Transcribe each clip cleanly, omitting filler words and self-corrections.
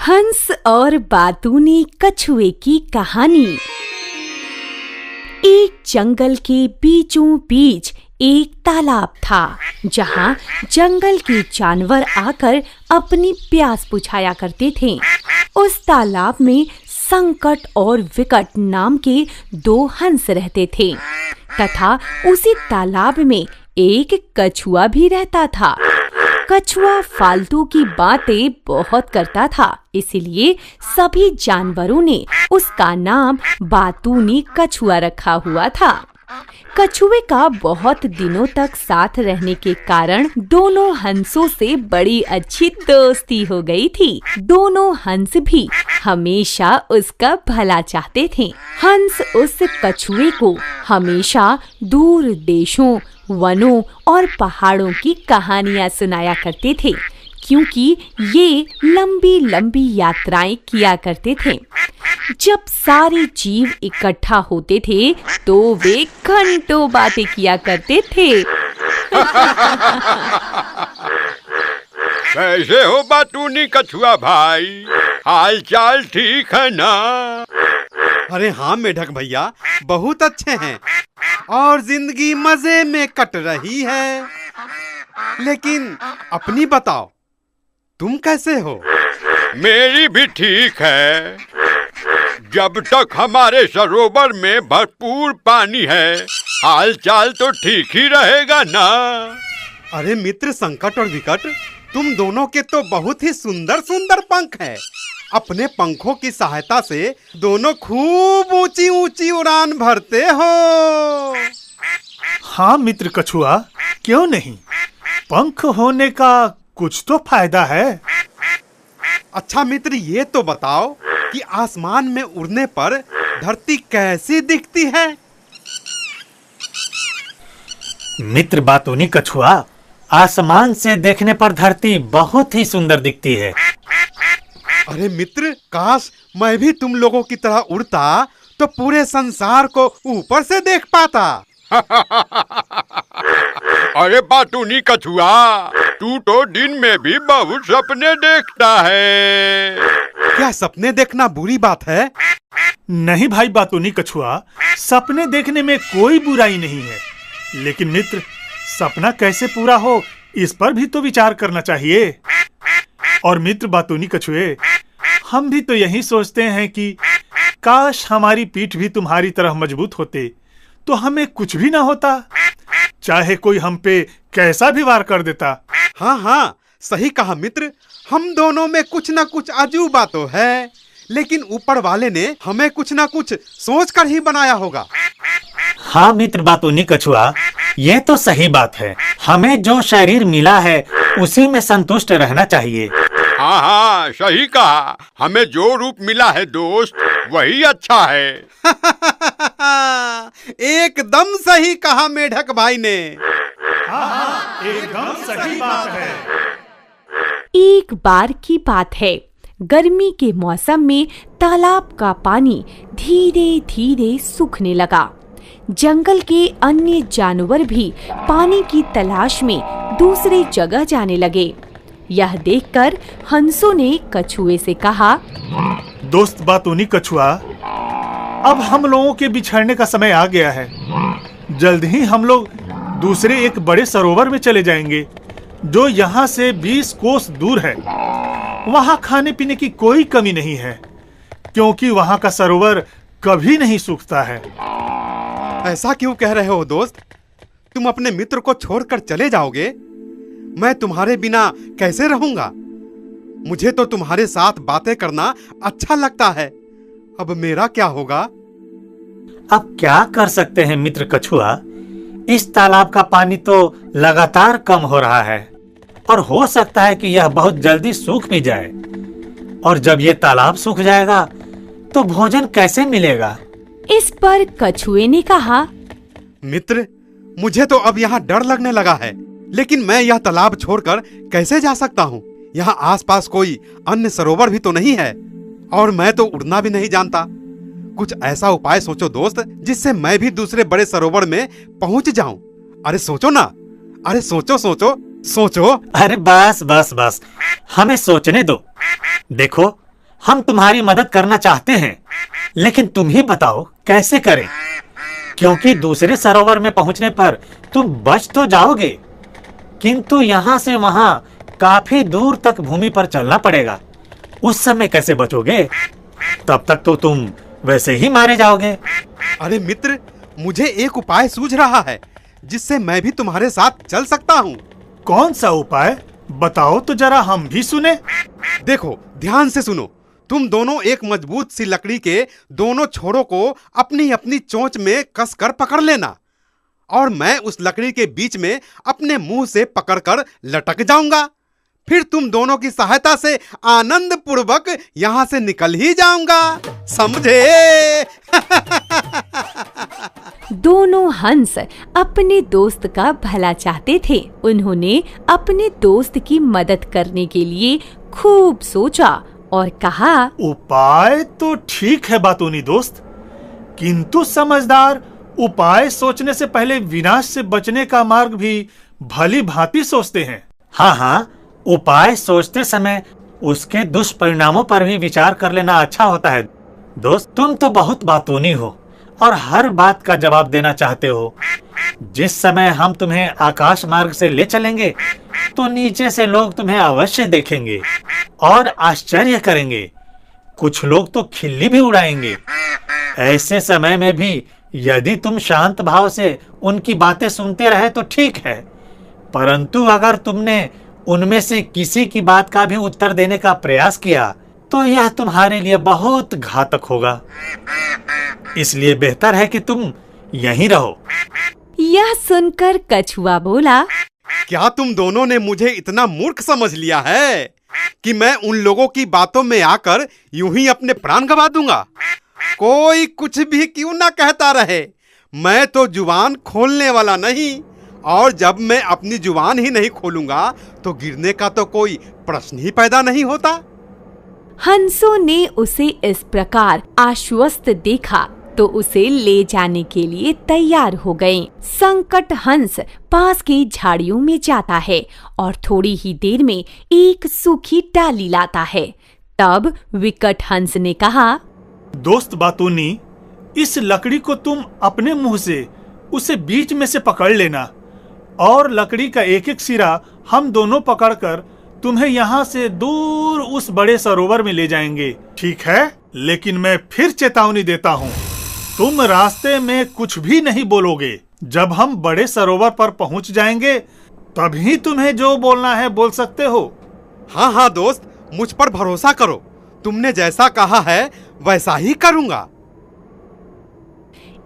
हंस और बातूनी कछुए की कहानी। एक जंगल के बीचों बीच एक तालाब था, जहाँ जंगल के जानवर आकर अपनी प्यास बुझाया करते थे। उस तालाब में संकट और विकट नाम के दो हंस रहते थे तथा उसी तालाब में एक कछुआ भी रहता था। कछुआ फालतू की बातें बहुत करता था, इसलिए सभी जानवरों ने उसका नाम बातूनी कछुआ रखा हुआ था। कछुए का बहुत दिनों तक साथ रहने के कारण दोनों हंसों से बड़ी अच्छी दोस्ती हो गई थी। दोनों हंस भी हमेशा उसका भला चाहते थे। हंस उस कछुए को हमेशा दूर देशों, वनों और पहाड़ों की कहानियां सुनाया करते थे, क्योंकि ये लंबी लंबी यात्राएं किया करते थे। जब सारे जीव इकट्ठा होते थे तो वे घंटों बातें किया करते थे। कैसे हो बातूनी कछुआ भाई, हाल चाल ठीक है ना? अरे हाँ मेढक भैया, बहुत अच्छे हैं और जिंदगी मजे में कट रही है। लेकिन अपनी बताओ, तुम कैसे हो? मेरी भी ठीक है। जब तक हमारे सरोवर में भरपूर पानी है, हाल चाल तो ठीक ही रहेगा ना। अरे मित्र, संकट और विकट, तुम दोनों के तो बहुत ही सुंदर सुंदर पंख हैं। अपने पंखों की सहायता से दोनों खूब ऊंची ऊंची उड़ान भरते हो। हाँ मित्र कछुआ, क्यों नहीं? पंख होने का कुछ तो फायदा है। अच्छा मित्र, ये तो बताओ कि आसमान में उड़ने पर धरती कैसी दिखती है? मित्र बातूनी कछुआ, आसमान से देखने पर धरती बहुत ही सुंदर दिखती है। अरे मित्र, काश मैं भी तुम लोगों की तरह उड़ता तो पूरे संसार को ऊपर से देख पाता। अरे बातूनी कछुआ, तू तो दिन में भी बहुत सपने देखता है। क्या सपने देखना बुरी बात है? नहीं भाई बातूनी कछुआ, सपने देखने में कोई बुराई नहीं है। लेकिन मित्र, सपना कैसे पूरा हो, इस पर भी तो विचार करना चाहिए। और मित्र बातूनी कछुए, हम भी तो यही सोचते हैं कि काश हमारी पीठ भी तुम्हारी तरह मजबूत होते तो हमें कुछ भी ना होता, चाहे कोई हम पे कैसा भी वार कर देता। हाँ हाँ, सही कहा मित्र, हम दोनों में कुछ ना कुछ अजूबा तो है, लेकिन ऊपर वाले ने हमें कुछ ना कुछ सोच कर ही बनाया होगा। हाँ मित्र बातूनी कछुआ, ये तो सही बात है। हमें जो शरीर मिला है उसी में संतुष्ट रहना चाहिए। हाँ हाँ, सही कहा। हमें जो रूप मिला है दोस्त, वही अच्छा है। एकदम सही कहा मेढक भाई ने। हाँ, एकदम सही बात है। एक बार की बात है, गर्मी के मौसम में तालाब का पानी धीरे धीरे सूखने लगा। जंगल के अन्य जानवर भी पानी की तलाश में दूसरी जगह जाने लगे। यह देखकर हंसों ने कछुए से कहा, दोस्त बातूनी कछुआ, अब हम लोगों के बिछड़ने का समय आ गया है। जल्द ही हम लोग दूसरे एक बड़े सरोवर में चले जाएंगे, जो यहाँ से 20 कोस दूर है। वहाँ खाने पीने की कोई कमी नहीं है, क्योंकि वहाँ का सरोवर कभी नहीं सूखता है। ऐसा क्यों कह रहे हो दोस्त? तुम अपने मित्र को छोड़कर चले जाओगे? मैं तुम्हारे बिना कैसे रहूंगा? मुझे तो तुम्हारे साथ बातें करना अच्छा लगता है। अब मेरा क्या होगा? अब क्या कर सकते हैं मित्र कछुआ, इस तालाब का पानी तो लगातार कम हो रहा है और हो सकता है कि यह बहुत जल्दी सूख भी जाए। और जब ये तालाब सूख जाएगा तो भोजन कैसे मिलेगा? इस पर कछुए ने कहा, मित्र, मुझे तो अब यहाँ डर लगने लगा है, लेकिन मैं यह तालाब छोड़कर कैसे जा सकता हूँ? यहाँ आसपास कोई अन्य सरोवर भी तो नहीं है और मैं तो उड़ना भी नहीं जानता। कुछ ऐसा उपाय सोचो दोस्त, जिससे मैं भी दूसरे बड़े सरोवर में पहुँच जाऊं। अरे सोचो ना, अरे सोचो सोचो सोचो। अरे बस बस बस, हमें सोचने दो। देखो, हम तुम्हारी मदद करना चाहते हैं, लेकिन तुम ही बताओ कैसे करें, क्योंकि दूसरे सरोवर में पहुंचने पर तुम बच तो जाओगे, किंतु यहाँ से वहाँ काफी दूर तक भूमि पर चलना पड़ेगा। उस समय कैसे बचोगे? तब तक तो तुम वैसे ही मारे जाओगे। अरे मित्र, मुझे एक उपाय सूझ रहा है जिससे मैं भी तुम्हारे साथ चल सकता हूँ। कौन सा उपाय? बताओ तो जरा, हम भी सुने। देखो, ध्यान से सुनो। तुम दोनों एक मजबूत सी लकड़ी के दोनों छोरों को अपनी अपनी चोंच में कसकर पकड़ लेना, और मैं उस लकड़ी के बीच में अपने मुंह से पकड़कर लटक जाऊंगा। फिर तुम दोनों की सहायता से आनंद पूर्वक यहाँ से निकल ही जाऊंगा, समझे? दोनों हंस अपने दोस्त का भला चाहते थे। उन्होंने अपने दोस्त की मदद करने के लिए खूब सोचा और कहा, उपाय तो ठीक है बातूनी दोस्त, किंतु समझदार उपाय सोचने से पहले विनाश से बचने का मार्ग भी भली भांति सोचते हैं। हाँ हाँ, उपाय सोचते समय उसके दुष्परिणामों पर भी विचार कर लेना अच्छा होता है। दोस्त, तुम तो बहुत बातूनी हो और हर बात का जवाब देना चाहते हो। जिस समय हम तुम्हें आकाश मार्ग से ले चलेंगे तो नीचे से लोग तुम्हें अवश्य देखेंगे और आश्चर्य करेंगे। कुछ लोग तो खिल्ली भी उड़ाएंगे। ऐसे समय में भी यदि तुम शांत भाव से उनकी बातें सुनते रहे तो ठीक है, परंतु अगर तुमने उनमें से किसी की बात का भी उत्तर देने का प्रयास किया तो यह तुम्हारे लिए बहुत घातक होगा। इसलिए बेहतर है कि तुम यहीं रहो। यह सुनकर कछुआ बोला, क्या तुम दोनों ने मुझे इतना मूर्ख समझ लिया है कि मैं उन लोगों की बातों में आकर यूं ही अपने प्राण गंवा दूंगा? कोई कुछ भी क्यों ना कहता रहे, मैं तो जुबान खोलने वाला नहीं, और जब मैं अपनी जुबान ही नहीं खोलूंगा तो गिरने का तो कोई प्रश्न ही पैदा नहीं होता। हंसों ने उसे इस प्रकार आश्वस्त देखा तो उसे ले जाने के लिए तैयार हो गए। संकट हंस पास की झाड़ियों में जाता है और थोड़ी ही देर में एक सूखी डाली लाता है। तब विकट हंस ने कहा, दोस्त बातूनी, इस लकड़ी को तुम अपने मुंह से उसे बीच में से पकड़ लेना, और लकड़ी का एक एक सिरा हम दोनों पकड़कर तुम्हें यहाँ से दूर उस बड़े सरोवर में ले जाएंगे, ठीक है? लेकिन मैं फिर चेतावनी देता हूँ, तुम रास्ते में कुछ भी नहीं बोलोगे। जब हम बड़े सरोवर पर पहुँच जाएंगे तभी तुम्हें जो बोलना है बोल सकते हो। हाँ हाँ दोस्त, मुझ पर भरोसा करो, तुमने जैसा कहा है वैसा ही करूंगा।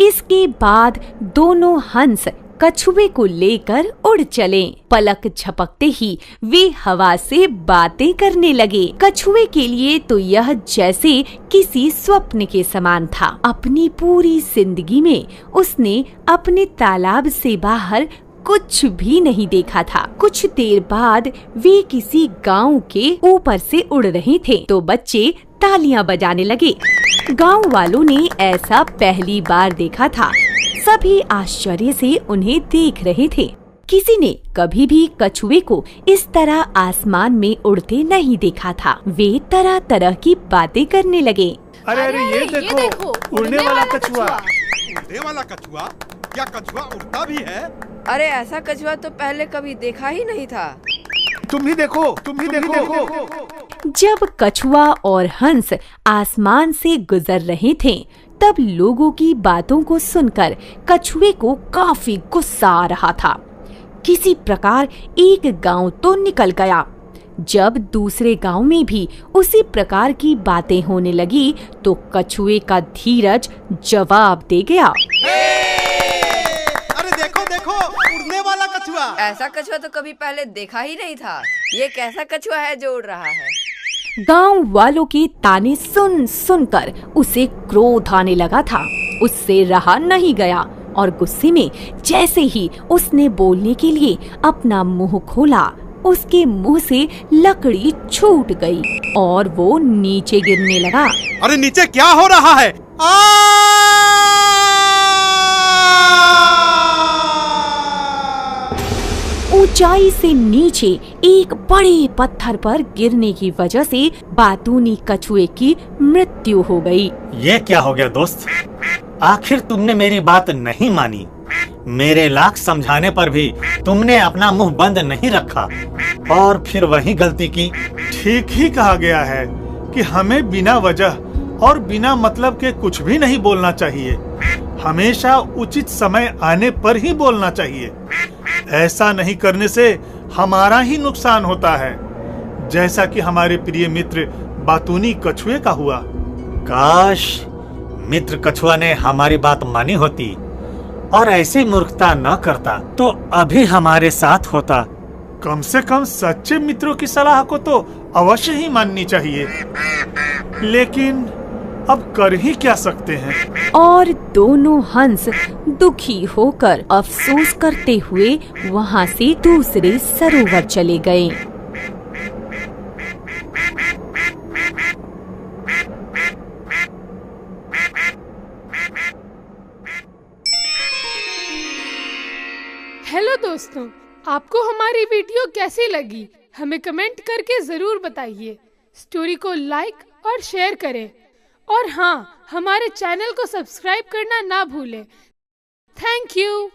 इसके बाद दोनों हंस कछुए को लेकर उड़ चले। पलक झपकते ही वे हवा से बातें करने लगे। कछुए के लिए तो यह जैसे किसी स्वप्न के समान था। अपनी पूरी जिंदगी में उसने अपने तालाब से बाहर कुछ भी नहीं देखा था। कुछ देर बाद वे किसी गांव के ऊपर से उड़ रहे थे तो बच्चे तालियां बजाने लगे। गांव वालों ने ऐसा पहली बार देखा था। सभी आश्चर्य से उन्हें देख रहे थे। किसी ने कभी भी कछुए को इस तरह आसमान में उड़ते नहीं देखा था। वे तरह तरह की बातें करने लगे। अरे अरे ये देखो, उड़ने वाला कछुआ। उड़ने वाला कछुआ? क्या कछुआ उड़ता भी है? अरे ऐसा कछुआ तो पहले कभी देखा ही नहीं था। तुम ही देखो, तुम ही देखो। जब कछुआ और हंस आसमान से गुजर रहे थे तब लोगों की बातों को सुनकर कछुए को काफी गुस्सा आ रहा था। किसी प्रकार एक गांव तो निकल गया। जब दूसरे गांव में भी उसी प्रकार की बातें होने लगी तो कछुए का धीरज जवाब दे गया। अरे देखो देखो, उड़ने वाला कछुआ। ऐसा कछुआ तो कभी पहले देखा ही नहीं था। ये कैसा कछुआ है जो उड़ रहा है? गांव वालों के ताने सुन सुनकर उसे क्रोध आने लगा था। उससे रहा नहीं गया और गुस्से में जैसे ही उसने बोलने के लिए अपना मुंह खोला, उसके मुंह से लकड़ी छूट गई और वो नीचे गिरने लगा। अरे नीचे क्या हो रहा है? ऊंचाई से नीचे एक बड़े पत्थर पर गिरने की वजह से बातूनी कछुए की मृत्यु हो गई। ये क्या हो गया दोस्त? आखिर तुमने मेरी बात नहीं मानी। मेरे लाख समझाने पर भी तुमने अपना मुंह बंद नहीं रखा और फिर वही गलती की। ठीक ही कहा गया है कि हमें बिना वजह और बिना मतलब के कुछ भी नहीं बोलना चाहिए। हमेशा उचित समय आने पर ही बोलना चाहिए। ऐसा नहीं करने से हमारा ही नुकसान होता है, जैसा कि हमारे प्रिय मित्र बातूनी कछुए का हुआ। काश मित्र कछुआ ने हमारी बात मानी होती और ऐसी मूर्खता न करता तो अभी हमारे साथ होता। कम से कम सच्चे मित्रों की सलाह को तो अवश्य ही माननी चाहिए, लेकिन अब कर ही क्या सकते हैं। और दोनों हंस दुखी होकर अफसोस करते हुए वहाँ से दूसरे सरोवर चले गए। हेलो दोस्तों, आपको हमारी वीडियो कैसी लगी हमें कमेंट करके जरूर बताइए। स्टोरी को लाइक और शेयर करें और हाँ, हमारे चैनल को सब्सक्राइब करना ना भूलें। Thank you.